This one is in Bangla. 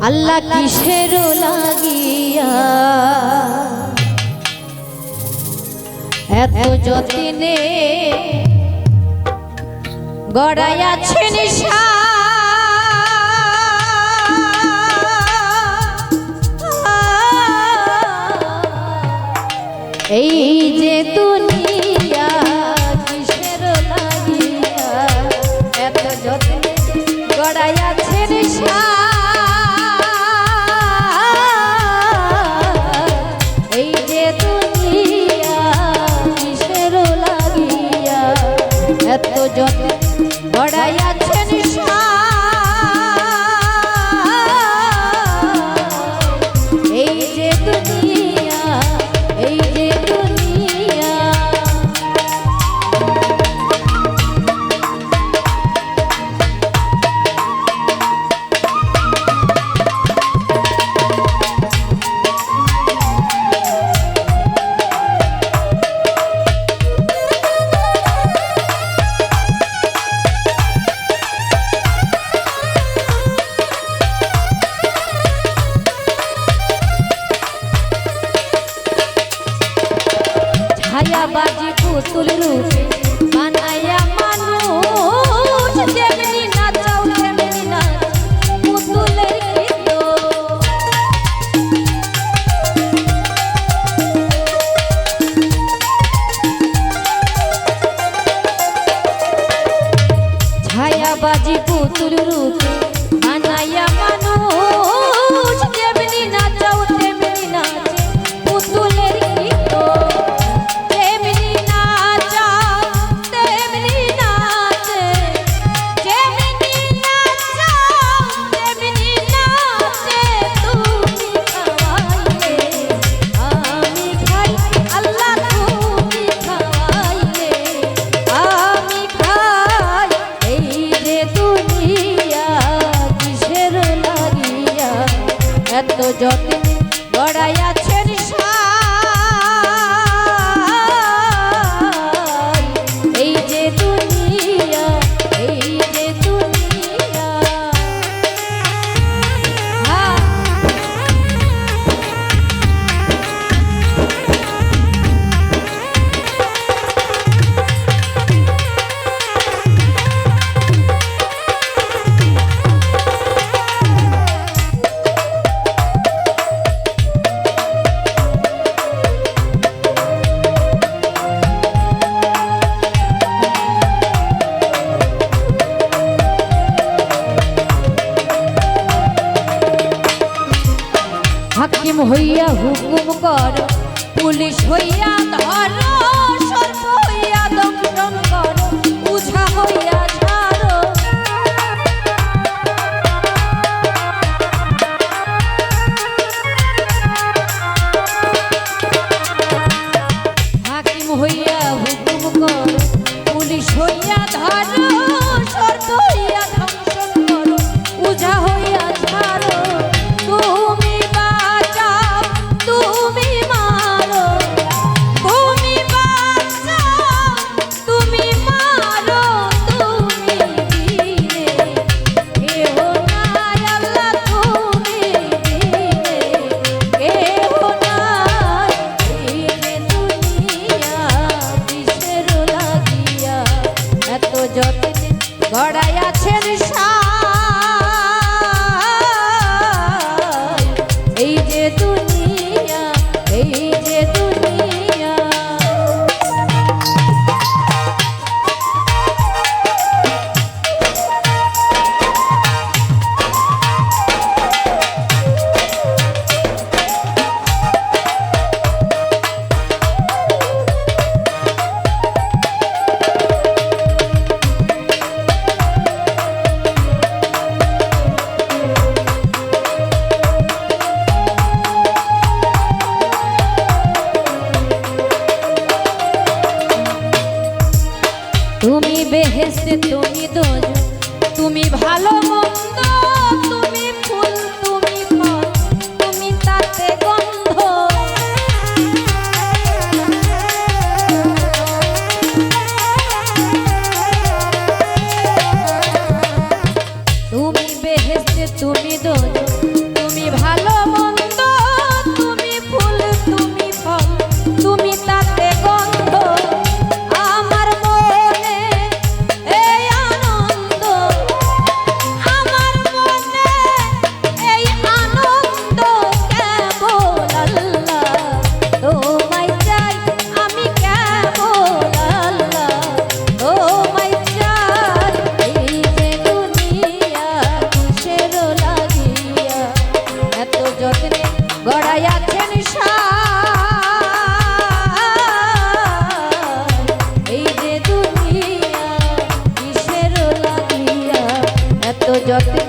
আল্লাহ কিসের লাগিয়া এত যত্নে গড়াইয়াছেন এই যে দুনিয়া কিসের লাগিয়া এত যত্নে গড়াইয়াছেন এই যে দুনিয়া কিসের লাগিয়া এত যত্নে গড়াইয়াছেন এই যে দুনিয়া এই যে দুনিয়া ছায়াবাজি পুতুল রূপে বানায়া মানুষ যেমনি নাচাও তেমনি নাচ পুতুলের গীত ছায়াবাজি পুতুল রূপে বানায়া মানুষ যেমনি নাচাও তেমনি নাচ পুতুলের গীত এত যত্নে গড়াইয়াছেন এই যে দুনিয়া এই যে দুনিয়া হাকিম হইয়া হুকুম কর পুলিশ হইয়া ধর সর্প হইয়া দংশন কর উঝা হইয়া ছাড়ো হাকিম হইয়া হুকুম কর পুলিশ হইয়া ধর সর্প হইয়া দংশন কর উঝা হইয়া ছাড়ো তুমি তুমি মারো তুমি বাঁচাও তুমি মারো তুমি দিলে কেহ নাই আল্লাহ তুমি দিলে কেহ নাই এই যে দুনিয়া কিসের লাগিয়া এত যত্নে গড়াইয়াছেন এই যে দুনিয়া এই যে দুনিয়া তুমি বেহেশতে তুমি দোজো তুমি ভালো মন্দ তুমি ফুল তুমি ফল তুমি তাতে গন্ধ তুমি বেহেশতে তুমি দোজো যত্নে